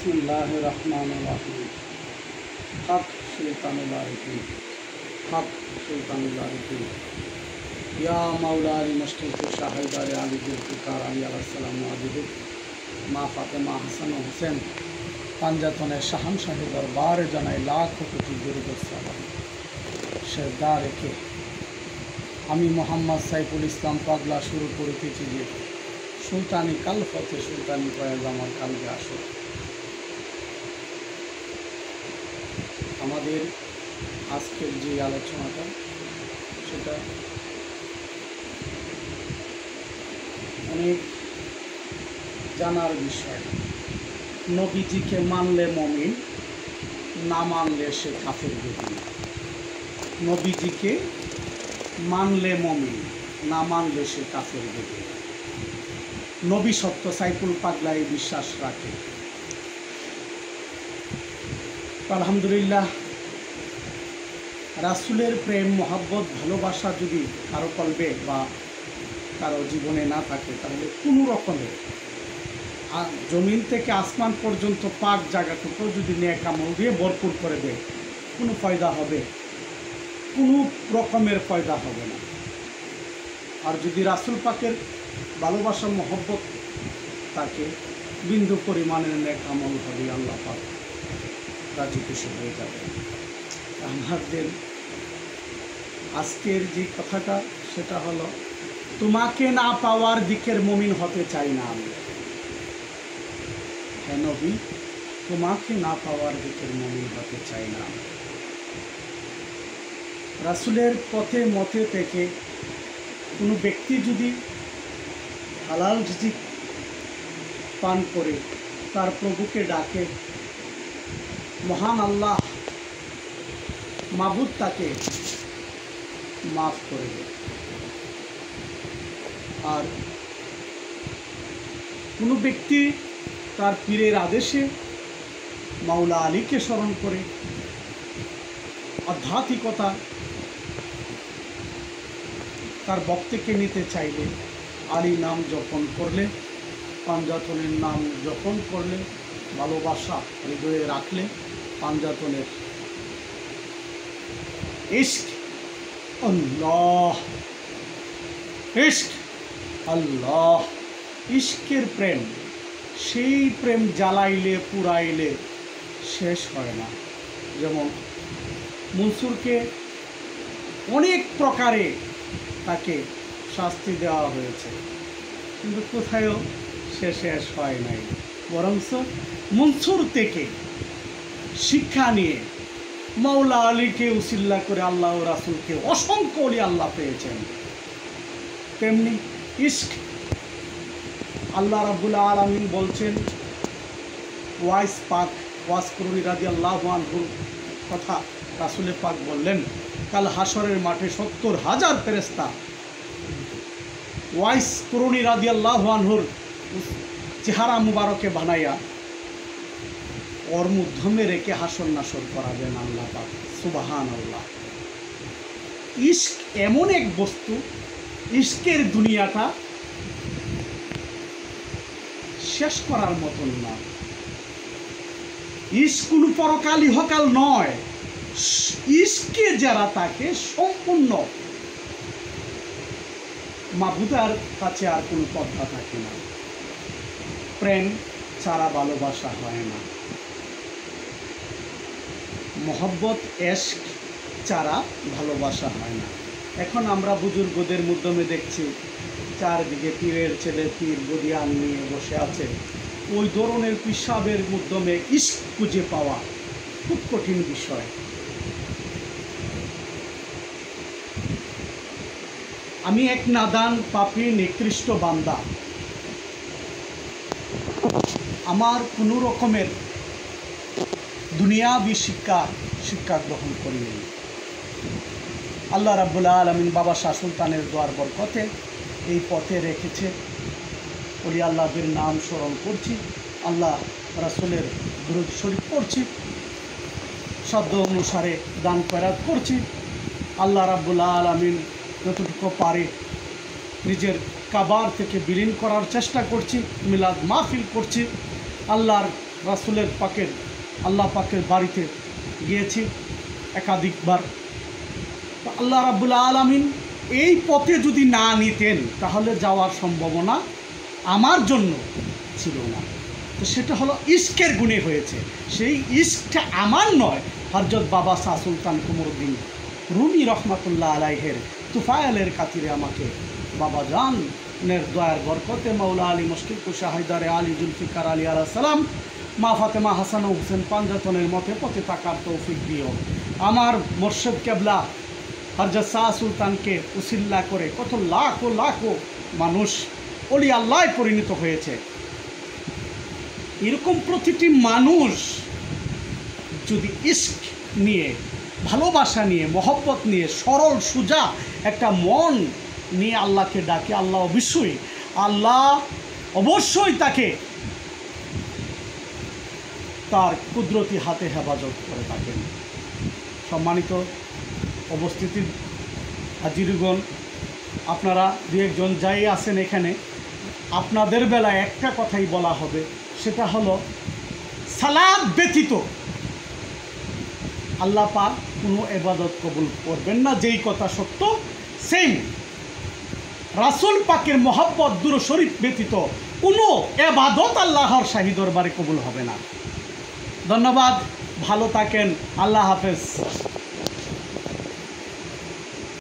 बिस्मिल्लाहिर्रहमानिर्रहीम। हक शैतानुल्लाहिम, हक शैतानुल्लाहिम। या मौला अली मुश्किल शाहिदार अली जुल्फ़िकार अली अलैहिस्सलाम वाजिब मा फातिमा हसन हुसैन পাঞ্জাতনের শাহানশাহী দরবারে জানাই লাখ কোটি দরুদ সালাম। শ্রদ্ধা রেখে আমি মোহাম্মদ সাইফুল ইসলাম পাগলা শুরু করিতেছি যে সুলতানি কাল ফতে সুলতানি ফয়েজ আমার কালকে আসো। আমাদের আজকের যে আলোচনাটা সেটা অনেক জানার বিষয়। নবীজিকে মানলে মুমিন, না মানলে সে কাফের বেঈমান। নবীজিকে মানলে মুমিন, না মানলে সে কাফের বেঈমান। নবী সত্য, সাইফুল পাগলা এই বিশ্বাস রাখে। আলহামদুলিল্লাহ, রাসূলের প্রেম মহব্বত ভালোবাসা যদি কারো কলবে বা কারো জীবনে না থাকে তাহলে কোনো রকমের জমিন থেকে আসমান পর্যন্ত পাক জায়গাটুকু যদি নেক আমল দিয়ে ভরপুর করে দেয়, কোনো ফয়দা হবে? কোনো রকমের ফয়দা হবে না। আর যদি রাসূল পাকের ভালোবাসা মহব্বত থাকে, বিন্দু পরিমাণের নেক আমল হবে, আল্লাহ পাক রাজি খুশি হয়ে যাবে। আমাদের আজকের যে কথাটা সেটা হলো, তোমাকে না পাওয়ার দিকের মুমিন হতে চাই না আমি। হে নবী, তোমাকে না পাওয়ার দিকের মুমিন হতে চাই না। রাসূলের পথে মতে থেকে কোনো ব্যক্তি যদি হালাল রিজিক পান করে তার প্রভুকে ডাকে, মহান আল্লাহ মাবুদ তাকে মাফ করে দেয়। আর কোনো ব্যক্তি তার পীরের আদেশে মাওলা আলীকে স্মরণ করে আধ্যাত্মিকতা তার ভক্তকে নিতে চাইলে, আলী নাম জপন করলে, পাঞ্জাতনের নাম জপন করলে, ভালোবাসা হৃদয়ে রাখলে, পাঞ্জাতনের ইশক আল্লাহ, ইশক আল্লাহ, ইশকের প্রেম, সেই প্রেম জ্বালাইলে পুরাইলে শেষ হয় না। যেমন মনসুরকে অনেক প্রকারে তাকে শাস্তি দেওয়া হয়েছে, কিন্তু কোথায়ও সে শেষ হয় নাই। বরঞ্চ মনসুর থেকে শিক্ষা নিয়ে মাওলা আলীকে উসিল্লা করে আল্লাহ ও রাসূলকে অসংখ্য ওলি আল্লাহ পেয়েছেন। তেমনি ইশক, আল্লাহ রাব্বুল আলামিন বলছেন, ওয়াইস পাক ওয়াস করুনি রাদিয়াল্লাহু আনহুর কথা রাসূলে পাক বললেন, কাল হাসরের মাঠে ৭০,০০০ ফেরেশতা ওয়াইস করুনি রাদিয়াল্লাহু আনহুর চেহারা মুবারকে বানাইয়া ওর মধ্যমে রেখে হাসর নাসর করাবেন আল্লাহ পাক। সুবহানাল্লাহ। ইশক এমন এক বস্তু, ইশকের দুনিয়াটা শেষ করার মতন না। ইশক কোনো পরকাল ইহকাল নয়। ইশকে যারা তাকে সম্পূর্ণ মাবুদার কাছে আর কোনো পথা থাকে না। প্রেম ছাড়া ভালোবাসা হয় না, মহব্বত এশক ছাড়া ভালোবাসা হয় না। এখন আমরা বুজুর্গদের মাধ্যমে দেখছি চারদিকে পীরের ছেলে পীর বদিয়ান নিয়ে বসে আছে। ওই ধরনের পিসাবের মাধ্যমে ইশক খুঁজে পাওয়া খুব কঠিন বিষয়। আমি এক নাদান পাপী নিকৃষ্ট বান্দা, আমার কোনো রকমের দুনিয়াবি শিক্ষা গ্রহণ করিনি। আল্লাহ রাব্বুল আলামিন বাবা শাহ সুলতানের দোয়ার বরকতে এই পথে রেখেছে। ওলি আল্লাহদের নাম স্মরণ করছি, আল্লাহ রাসূলের দুরূদ শরীফ পড়ছি, শব্দ অনুসারে দান খয়রাত করছি। আল্লাহ রাব্বুল আলামিন যতটুকু পারে নিজের কাবার থেকে বিলীন করার চেষ্টা করছি, মিলাদ মাহফিল করছি। আল্লাহর রাসূলের পাকের আল্লাহ পাকের বাড়িতে গিয়েছি একাধিকবার। তো আল্লাহ রাব্বুল আলামিন এই পথে যদি না নিতেন তাহলে যাওয়ার সম্ভাবনা আমার জন্য ছিল না। তো সেটা হলো ইশকের গুণে হয়েছে। সেই ইশকটা আমার নয়, হযরত বাবা শাহ সুলতান কুমরুদ্দিন রুমি রহমাতুল্লাহ আলাইহের তুফায়েলের খাতিরে আমাকে বাবা জানের দয়ার বরকতে মাওলা আলী মুশকিল কুশা হায়দারে আলী জুলফিকার আলী আলাইহিস সালাম মা ফাতেমা হাসান ও হুসেন পাঞ্জাতনের মতে পথে থাকার তৌফিক দিও। আমার মুর্শিদ কেবলা হযরত শাহ সুলতানকে উসিল্লা করে কত লাখো লাখো মানুষ ওলি আল্লাহ পরিণত হয়েছে। এরকম প্রতিটি মানুষ যদি ইশক নিয়ে, ভালোবাসা নিয়ে, মহব্বত নিয়ে, সরল সোজা একটা মন নিয়ে আল্লাহকে ডাকে, আল্লাহ অবশ্যই তাকে তার কুদরতি হাতে হেফাজত করে থাকেন। সম্মানিত উপস্থিতির হাজিরগণ, আপনারা দু একজন যাই আছেন এখানে, আপনাদের বেলায় একটা কথাই বলা হবে, সেটা হলো সালাত ব্যতীত আল্লাহ পাক কোনো ইবাদত কবুল করবেন না। যেই কথা সত্য, সেম রাসূল পাকের মহব্বত দুরূদ শরীফ ব্যতীত কোনো ইবাদত আল্লাহর শাহী দরবারে কবুল হবে না। ধন্যবাদ, ভালো থাকেন, আল্লাহ হাফেজ।